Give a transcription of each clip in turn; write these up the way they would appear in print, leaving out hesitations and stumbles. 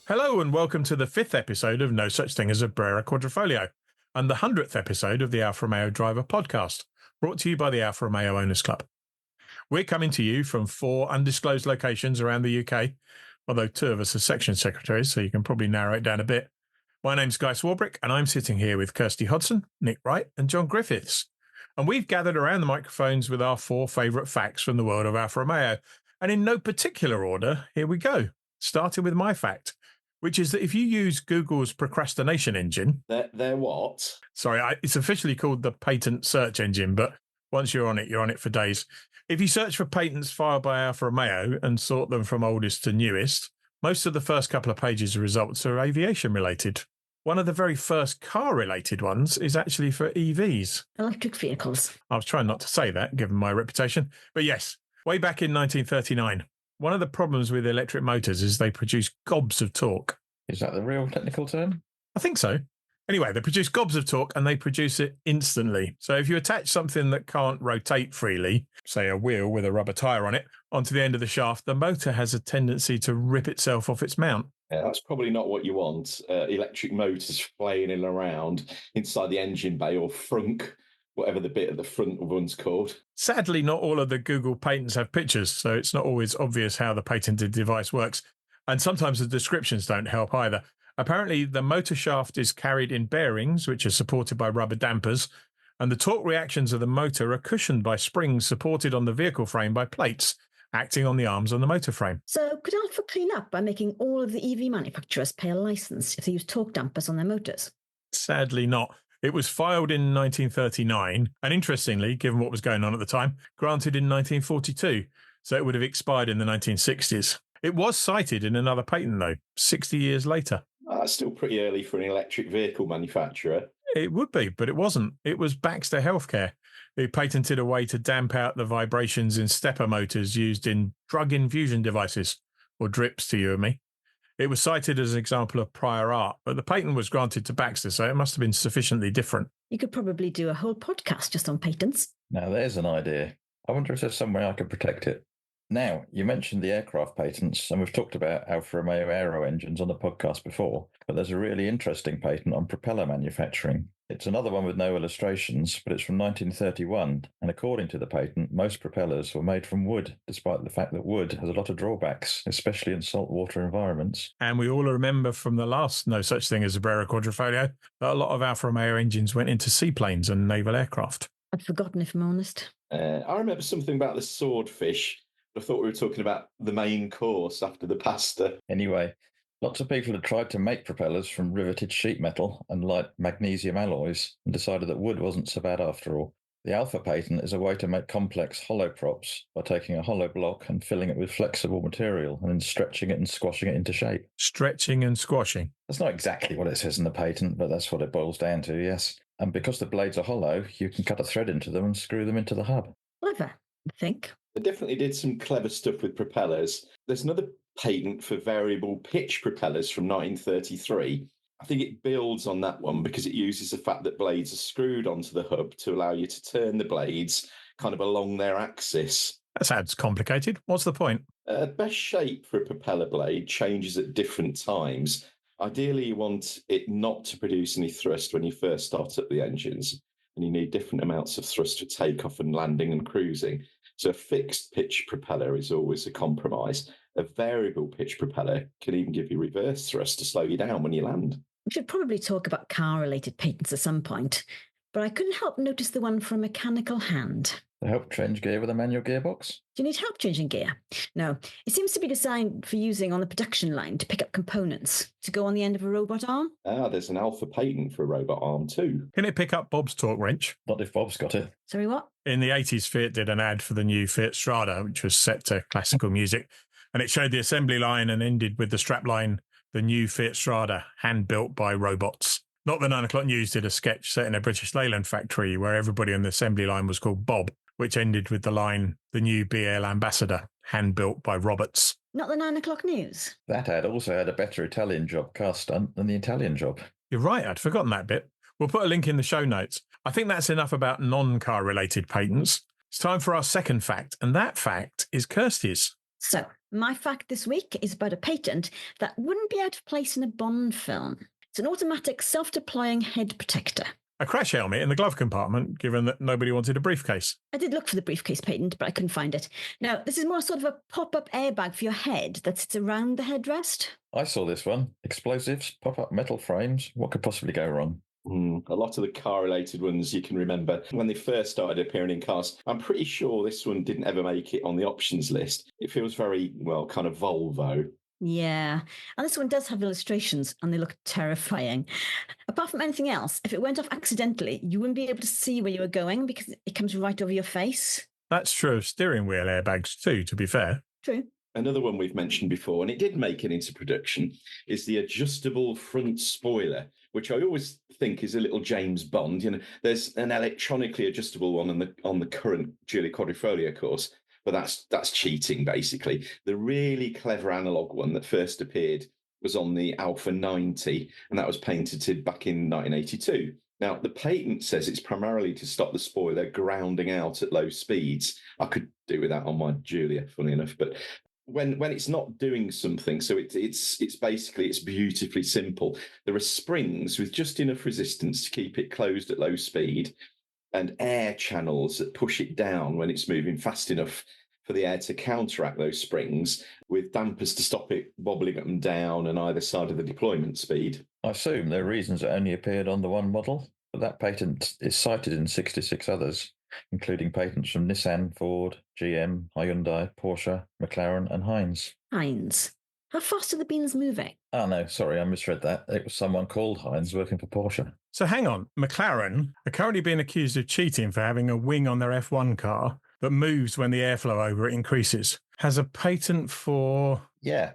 Hello and welcome to the 5th episode of No Such Thing as a Brera Quadrifoglio and the 100th episode of the Alfa Romeo Driver podcast, brought to you by the Alfa Romeo Owners Club. We're coming to you from 4 undisclosed locations around the UK, although 2 of us are section secretaries, so you can probably narrow it down a bit. My name's Guy Swarbrick, and I'm sitting here with Kirsty Hodson, Nick Wright and John Griffiths. And we've gathered around the microphones with our 4 favourite facts from the world of Alfa Romeo. And in no particular order, here we go, starting with my fact, which is that if you use Google's procrastination engine... They're what? Sorry, it's officially called the patent search engine, but once you're on it for days. If you search for patents filed by Alfa Romeo and sort them from oldest to newest, most of the first couple of pages of results are aviation related. One of the very first car-related ones is actually for EVs. Electric vehicles. I was trying not to say that, given my reputation. But yes, way back in 1939, one of the problems with electric motors is they produce gobs of torque. Is that the real technical term? I think so. Anyway, they produce gobs of torque and they produce it instantly. So if you attach something that can't rotate freely, say a wheel with a rubber tyre on it, onto the end of the shaft, the motor has a tendency to rip itself off its mount. Yeah, that's probably not what you want. Electric motors flailing around inside the engine bay or frunk, whatever the bit at the front of one's called. Sadly, not all of the Google patents have pictures, so it's not always obvious how the patented device works. And sometimes the descriptions don't help either. Apparently, the motor shaft is carried in bearings, which are supported by rubber dampers, and the torque reactions of the motor are cushioned by springs supported on the vehicle frame by plates, acting on the arms on the motor frame. So could Alfa clean up by making all of the EV manufacturers pay a license if they use torque dampers on their motors? Sadly not. It was filed in 1939, and interestingly, given what was going on at the time, granted in 1942, so it would have expired in the 1960s. It was cited in another patent, though, 60 years later. That's still pretty early for an electric vehicle manufacturer. It would be, but it wasn't. It was Baxter Healthcare, who patented a way to damp out the vibrations in stepper motors used in drug infusion devices, or drips to you and me. It was cited as an example of prior art, but the patent was granted to Baxter, so it must have been sufficiently different. You could probably do a whole podcast just on patents. Now, there's an idea. I wonder if there's some way I could protect it. Now, you mentioned the aircraft patents, and we've talked about Alfa Romeo aero engines on the podcast before, but there's a really interesting patent on propeller manufacturing. It's another one with no illustrations, but it's from 1931, and according to the patent, most propellers were made from wood, despite the fact that wood has a lot of drawbacks, especially in saltwater environments. And we all remember from the last No Such Thing as a Brera Quadrifoglio that a lot of Alfa Romeo engines went into seaplanes and naval aircraft. I've forgotten, if I'm honest. I remember something about the swordfish. I thought we were talking about the main course after the pasta. Anyway, lots of people had tried to make propellers from riveted sheet metal and light magnesium alloys and decided that wood wasn't so bad after all. The Alfa patent is a way to make complex hollow props by taking a hollow block and filling it with flexible material and then stretching it and squashing it into shape. Stretching and squashing. That's not exactly what it says in the patent, but that's what it boils down to, yes. And because the blades are hollow, you can cut a thread into them and screw them into the hub. Clever, I think. They definitely did some clever stuff with propellers. There's another patent for variable pitch propellers from 1933. I think it builds on that one because it uses the fact that blades are screwed onto the hub to allow you to turn the blades kind of along their axis. That sounds complicated. What's the point? Best shape for a propeller blade changes at different times. Ideally, you want it not to produce any thrust when you first start up the engines, and you need different amounts of thrust for takeoff and landing and cruising. So a fixed pitch propeller is always a compromise. A variable pitch propeller can even give you reverse thrust to slow you down when you land. We should probably talk about car-related patents at some point, but I couldn't help notice the one for a mechanical hand. To help change gear with a manual gearbox? Do you need help changing gear? No. It seems to be designed for using on the production line to pick up components to go on the end of a robot arm. There's an Alfa patent for a robot arm too. Can it pick up Bob's torque wrench? Not if Bob's got it. Sorry, what? In the 80s, Fiat did an ad for the new Fiat Strada, which was set to classical music, and it showed the assembly line and ended with the strap line, the new Fiat Strada, hand-built by robots. Not the 9 o'clock news did a sketch set in a British Leyland factory where everybody on the assembly line was called Bob, which ended with the line, the new BL Ambassador, hand-built by robots. Not the 9 o'clock news? That ad also had a better Italian job car stunt than the Italian job. You're right, I'd forgotten that bit. We'll put a link in the show notes. I think that's enough about non-car related patents. It's time for our second fact, and that fact is Kirsty's. So, My fact this week is about a patent that wouldn't be out of place in a Bond film. It's an automatic self-deploying head protector. A crash helmet in the glove compartment, given that nobody wanted a briefcase. I did look for the briefcase patent, but I couldn't find it. Now, this is more sort of a pop-up airbag for your head that sits around the headrest. I saw this one. Explosives, pop-up metal frames. What could possibly go wrong? A lot of the car-related ones you can remember when they first started appearing in cars. I'm pretty sure this one didn't ever make it on the options list. It feels very, well, kind of Volvo. Yeah, and this one does have illustrations and they look terrifying. Apart from anything else, if it went off accidentally, you wouldn't be able to see where you were going because it comes right over your face. That's true of steering wheel airbags too, to be fair. True. Another one we've mentioned before, and it did make it into production, is the adjustable front spoiler, which I always think is a little James Bond. You know, there's an electronically adjustable one on the current Geely Quadrifoglio course, but that's cheating, basically. The really clever analog one that first appeared was on the Alfa 90, and that was patented back in 1982. Now, the patent says it's primarily to stop the spoiler grounding out at low speeds. I could do with that on my Giulia, funny enough, but when it's not doing something, so it's basically, it's beautifully simple. There are springs with just enough resistance to keep it closed at low speed, and air channels that push it down when it's moving fast enough for the air to counteract those springs, with dampers to stop it wobbling up and down on either side of the deployment speed. I assume there are reasons it only appeared on the one model, but that patent is cited in 66 others, including patents from Nissan, Ford, GM, Hyundai, Porsche, McLaren, and Heinz. Heinz. How fast are the beans moving? Oh, no, sorry, I misread that. It was someone called Heinz working for Porsche. So hang on, McLaren are currently being accused of cheating for having a wing on their F1 car that moves when the airflow over it increases. Has a patent for... Yeah.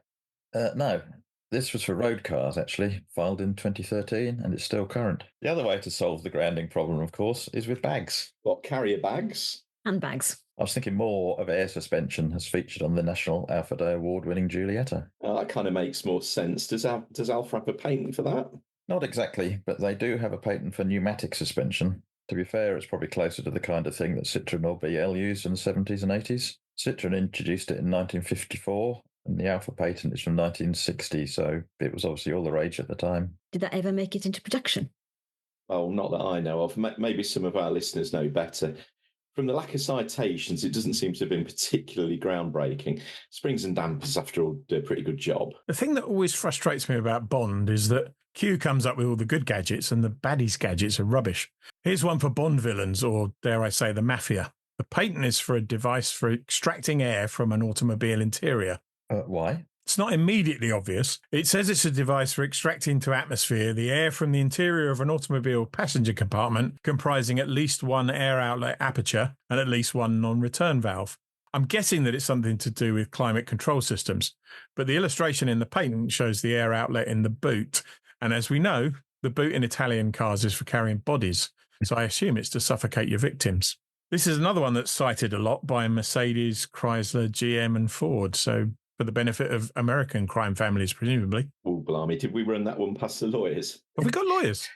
No, this was for road cars, actually, filed in 2013, and it's still current. The other way to solve the grounding problem, of course, is with bags. What, carrier bags? Handbags. I was thinking more of air suspension has featured on the National Alpha Day Award-winning Giulietta. That kind of makes more sense. Does Alfa have a patent for that? Not exactly, but they do have a patent for pneumatic suspension. To be fair, it's probably closer to the kind of thing that Citroën or BL used in the 70s and 80s. Citroën introduced it in 1954, and the Alfa patent is from 1960, so it was obviously all the rage at the time. Did that ever make it into production? Oh, not that I know of. Maybe some of our listeners know better. From the lack of citations, it doesn't seem to have been particularly groundbreaking. Springs and dampers, after all, do a pretty good job. The thing that always frustrates me about Bond is that Q comes up with all the good gadgets and the baddies gadgets are rubbish. Here's one for Bond villains, or dare I say the mafia. The patent is for a device for extracting air from an automobile interior. Why? It's not immediately obvious. It says it's a device for extracting to atmosphere the air from the interior of an automobile passenger compartment comprising at least one air outlet aperture and at least one non-return valve. I'm guessing that it's something to do with climate control systems, but the illustration in the patent shows the air outlet in the boot. And as we know, the boot in Italian cars is for carrying bodies, so I assume it's to suffocate your victims. This is another one that's cited a lot by Mercedes, Chrysler, GM and Ford, so for the benefit of American crime families, presumably. Oh, blimey, did we run that one past the lawyers? Have we got lawyers?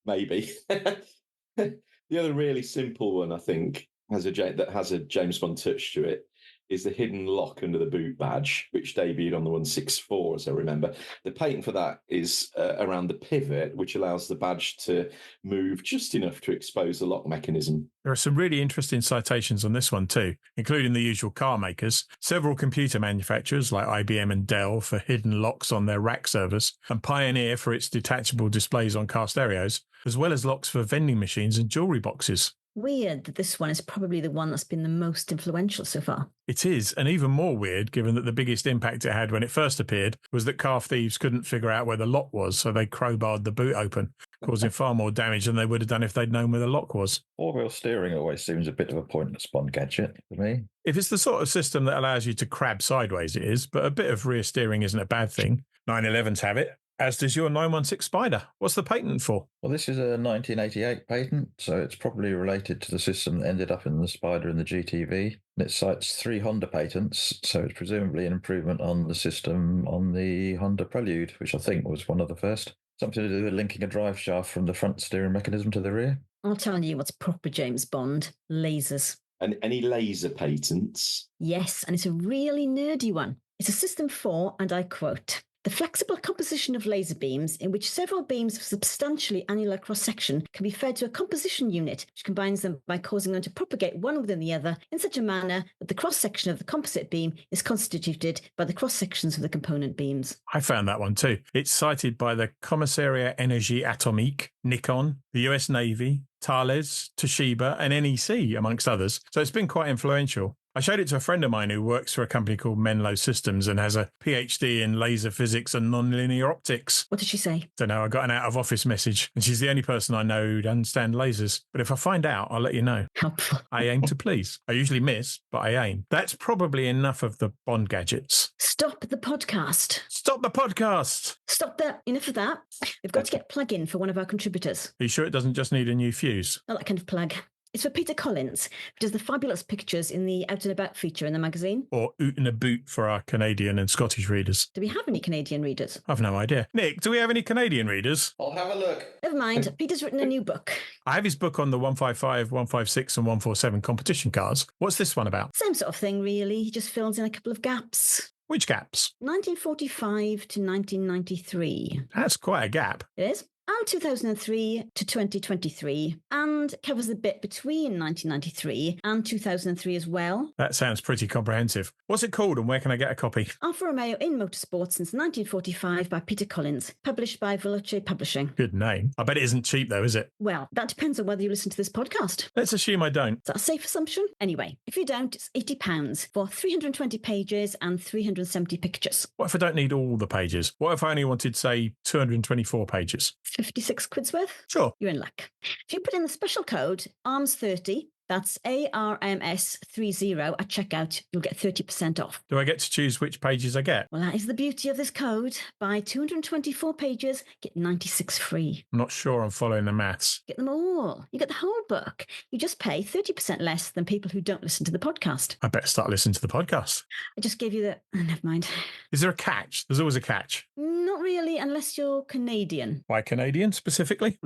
Maybe. The other really simple one, I think, that has a James Bond touch to it, is the hidden lock under the boot badge, which debuted on the 164, as I remember. The patent for that is around the pivot, which allows the badge to move just enough to expose the lock mechanism. There are some really interesting citations on this one too, including the usual car makers, several computer manufacturers like IBM and Dell for hidden locks on their rack servers, and Pioneer for its detachable displays on car stereos, as well as locks for vending machines and jewellery boxes. Weird that this one is probably the one that's been the most influential so far. It is, and even more weird given that the biggest impact it had when it first appeared was that car thieves couldn't figure out where the lock was, so they crowbarred the boot open, causing far more damage than they would have done if they'd known where the lock was. Four-wheel steering always seems a bit of a pointless Bond gadget to me. If it's the sort of system that allows you to crab sideways, it is, but a bit of rear steering isn't a bad thing. 911s have it, as does your 916 Spider. What's the patent for? Well, this is a 1988 patent, so it's probably related to the system that ended up in the Spider and the GTV. And it cites 3 Honda patents, so it's presumably an improvement on the system on the Honda Prelude, which I think was one of the first. Something to do with linking a drive shaft from the front steering mechanism to the rear. I'll tell you what's proper James Bond. Lasers. And any laser patents? Yes, and it's a really nerdy one. It's a system for, and I quote, the flexible composition of laser beams in which several beams of substantially annular cross-section can be fed to a composition unit, which combines them by causing them to propagate one within the other in such a manner that the cross-section of the composite beam is constituted by the cross-sections of the component beams. I found that one too. It's cited by the Commissaire Énergie Atomique, Nikon, the US Navy, Thales, Toshiba, and NEC, amongst others. So it's been quite influential. I showed it to a friend of mine who works for a company called Menlo Systems and has a PhD in laser physics and nonlinear optics. What did she say? Don't know, I got an out of office message, and she's the only person I know who'd understand lasers. But if I find out, I'll let you know. Helpful. I aim to please. I usually miss, but I aim. That's probably enough of the Bond gadgets. Stop the podcast. Stop the podcast! Stop that. Enough of that. We've got to get plug-in for one of our contributors. Are you sure it doesn't just need a new fuse? Not that kind of plug. It's for Peter Collins, who does the fabulous pictures in the Out and About feature in the magazine. Or oot and a boot for our Canadian and Scottish readers? Do we have any Canadian readers? I've no idea. Nick, do we have any Canadian readers? I'll have a look. Never mind. Peter's written a new book. I have his book on the 155, 156 and 147 competition cars. What's this one about? Same sort of thing, really. He just fills in a couple of gaps. Which gaps? 1945 to 1993. That's quite a gap. It is. And 2003 to 2023, and covers the bit between 1993 and 2003 as well. That sounds pretty comprehensive. What's it called and where can I get a copy? Alfa Romeo in Motorsport since 1945 by Peter Collins, published by Veloce Publishing. Good name. I bet it isn't cheap though, is it? Well, that depends on whether you listen to this podcast. Let's assume I don't. Is that a safe assumption? Anyway, if you don't, it's £80 for 320 pages and 370 pictures. What if I don't need all the pages? What if I only wanted, say, 224 pages? 56 quid's worth? Sure. You're in luck. If you put in the special code ARMS30, that's ARMS30 at checkout, you'll get 30% off. Do I get to choose which pages I get? Well, that is the beauty of this code. Buy 224 pages, get 96 free. I'm not sure I'm following the maths. Get them all. You get the whole book. You just pay 30% less than people who don't listen to the podcast. I better start listening to the podcast. I just gave you the... Oh, never mind. Is there a catch? There's always a catch. Not really, unless you're Canadian. Why Canadian specifically?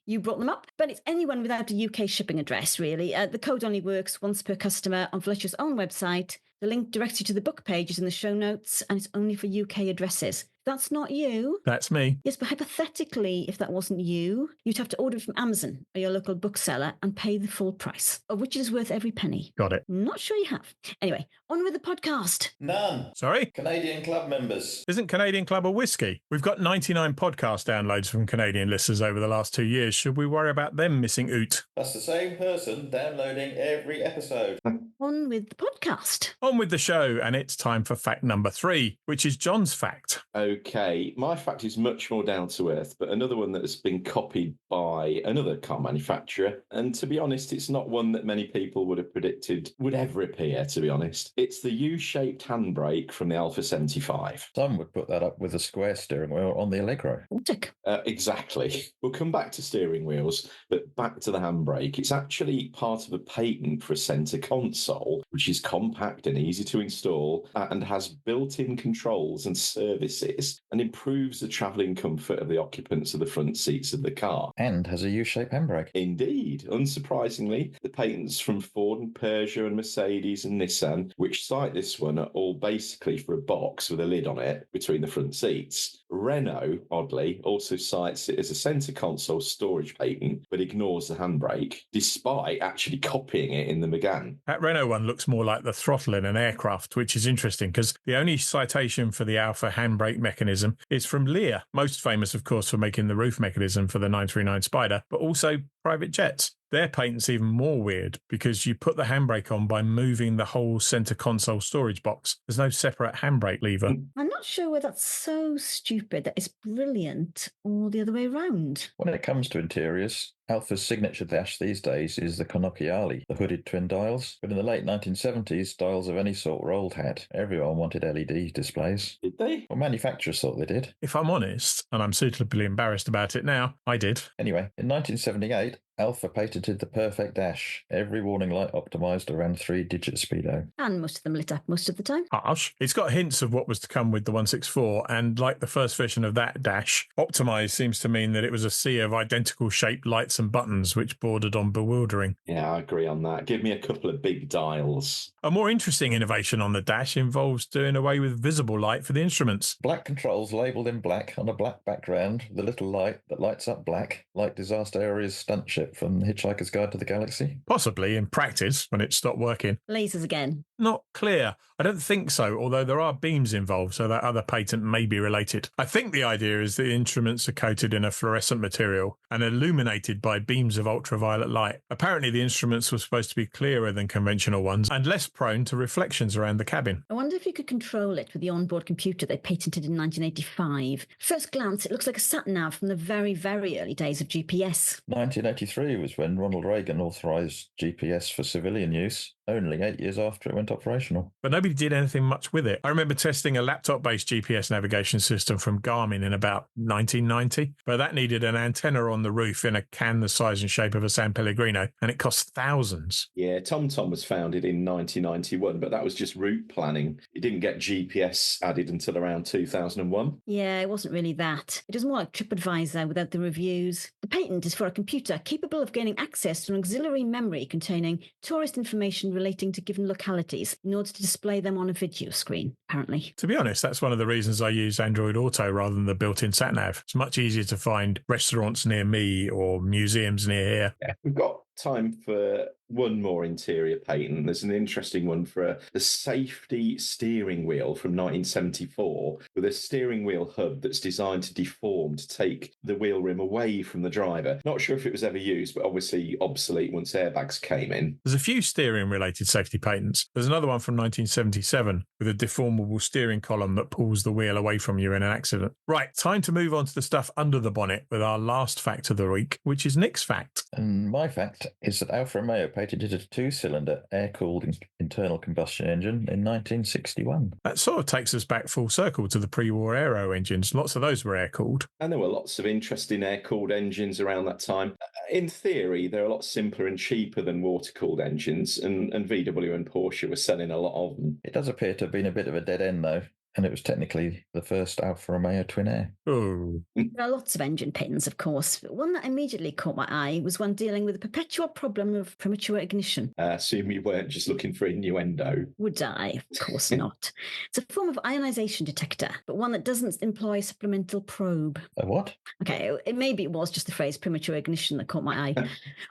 You brought them up, but it's anyone without a UK shipping address, really. The code only works once per customer on Veloce's own website. The link directs you to the book page is in the show notes, and it's only for UK addresses. That's not you. That's me. Yes, but hypothetically, if that wasn't you, you'd have to order it from Amazon or your local bookseller and pay the full price, of which is worth every penny. Got it. Not sure you have. Anyway, on with the podcast. None. Sorry? Canadian Club members. Isn't Canadian Club a whiskey? We've got 99 podcast downloads from Canadian listeners over the last 2 years. Should we worry about them missing oot? That's the same person downloading every episode. On with the podcast. On with the show, and it's time for fact number 3, which is John's fact. Okay, my fact is much more down to earth, but another one that has been copied by another car manufacturer. And to be honest, it's not one that many people would have predicted would ever appear, to be honest. It's the U-shaped handbrake from the Alfa 75. Some would put that up with a square steering wheel on the Allegro. Tick. Exactly. We'll come back to steering wheels, but back to the handbrake. It's actually part of a patent for a centre console, which is compact and easy to install and has built-in controls and services and improves the travelling comfort of the occupants of the front seats of the car. And has a U-shaped handbrake. Indeed. Unsurprisingly, the patents from Ford and Peugeot and Mercedes and Nissan, which cite this one, are all basically for a box with a lid on it between the front seats. Renault, oddly, also cites it as a centre console storage patent, but ignores the handbrake, despite actually copying it in the Megane. That Renault one looks more like the throttle in an aircraft, which is interesting because the only citation for the Alfa handbrake mechanism is from Lear, most famous, of course, for making the roof mechanism for the 939 Spider, but also private jets. Their patent's even more weird because you put the handbrake on by moving the whole centre console storage box. There's no separate handbrake lever. I'm not sure whether that's so stupid that it's brilliant or the other way around. When it comes to interiors, Alfa's signature dash these days is the Conocchiali, the hooded twin dials. But in the late 1970s, dials of any sort were old hat. Everyone wanted LED displays. Did they? Well, manufacturers thought they did. If I'm honest, and I'm suitably embarrassed about it now, I did. Anyway, in 1978, Alfa patented the perfect dash. Every warning light optimised around 3-digit speedo. And most of them lit up most of the time. Harsh. It's got hints of what was to come with the 164, and like the first version of that dash, optimised seems to mean that it was a sea of identical shaped lights lights and buttons, which bordered on bewildering. Yeah, I agree on that. Give me a couple of big dials. A more interesting innovation on the dash involves doing away with visible light for the instruments. Black controls labelled in black on a black background, the little light that lights up black, like Disaster Area's stunt ship from The Hitchhiker's Guide to the Galaxy. Possibly in practice when it stopped working. Lasers again. Not clear. I don't think so, although there are beams involved, so that other patent may be related. I think the idea is that the instruments are coated in a fluorescent material and illuminated by beams of ultraviolet light. Apparently, the instruments were supposed to be clearer than conventional ones and less prone to reflections around the cabin. I wonder if you could control it with the onboard computer they patented in 1985. First glance, it looks like a sat-nav from the very, very early days of GPS. 1983 was when Ronald Reagan authorised GPS for civilian use, only 8 years after it went operational. But nobody did anything much with it. I remember testing a laptop-based GPS navigation system from Garmin in about 1990, but that needed an antenna on the roof in a can the size and shape of a San Pellegrino, and it cost thousands. Yeah, TomTom was founded in 1991, but that was just route planning. It didn't get GPS added until around 2001. Yeah, it wasn't really that. It was more like TripAdvisor without the reviews. The patent is for a computer capable of gaining access to an auxiliary memory containing tourist information relating to given localities in order to display them on a video screen, apparently. To be honest, that's one of the reasons I use Android Auto rather than the built-in sat-nav. It's much easier to find restaurants near me or museums near here. Yeah, we've got time for one more interior patent. There's an interesting one for the safety steering wheel from 1974 with a steering wheel hub that's designed to deform to take the wheel rim away from the driver. Not sure if it was ever used, but obviously obsolete once airbags came in. There's a few steering-related safety patents. There's another one from 1977 with a deformable steering column that pulls the wheel away from you in an accident. Right, time to move on to the stuff under the bonnet with our last fact of the week, which is Nick's fact. And my fact is that Alfa Romeo patented a two-cylinder air-cooled internal combustion engine in 1961. That sort of takes us back full circle to the pre-war aero engines. Lots of those were air-cooled. And there were lots of interesting air-cooled engines around that time. In theory, they're a lot simpler and cheaper than water-cooled engines, and VW and Porsche were selling a lot of them. It does appear to have been a bit of a dead end, though, and it was technically the first Alfa Romeo Twin Air. Oh. There are lots of engine patents, of course, but one that immediately caught my eye was one dealing with the perpetual problem of premature ignition. I assume you weren't just looking for innuendo. Would I? Of course not. It's a form of ionisation detector, but one that doesn't employ a supplemental probe. A what? Okay, maybe it was just the phrase premature ignition that caught my eye.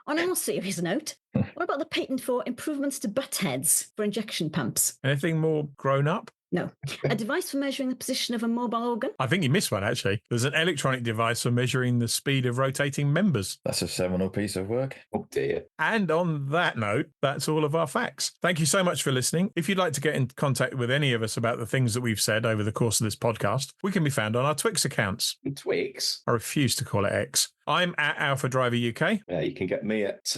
On a more serious note, what about the patent for improvements to butt heads for injection pumps? Anything more grown up? No. A device for measuring the position of a mobile organ? I think you missed one, actually. There's an electronic device for measuring the speed of rotating members. That's a seminal piece of work. Oh dear. And on that note, that's all of our facts. Thank you so much for listening. If you'd like to get in contact with any of us about the things that we've said over the course of this podcast, we can be found on our Twix accounts. Twix? I refuse to call it X. I'm at Alpha Driver UK. You can get me at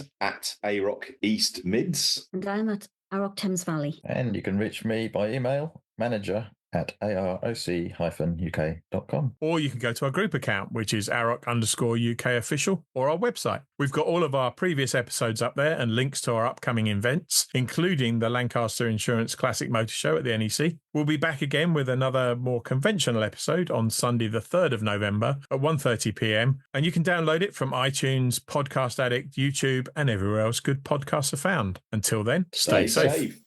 AROC East Mids. And I'm at Arrock Thames Valley. And you can reach me by email, manager@aroc-uk.com. Or you can go to our group account, which is AROC_UK official, or our website. We've got all of our previous episodes up there and links to our upcoming events, including the Lancaster Insurance Classic Motor Show at the NEC. We'll be back again with another more conventional episode on Sunday, the 3rd of November at 1:30 p.m. And you can download it from iTunes, Podcast Addict, YouTube, and everywhere else good podcasts are found. Until then, stay safe.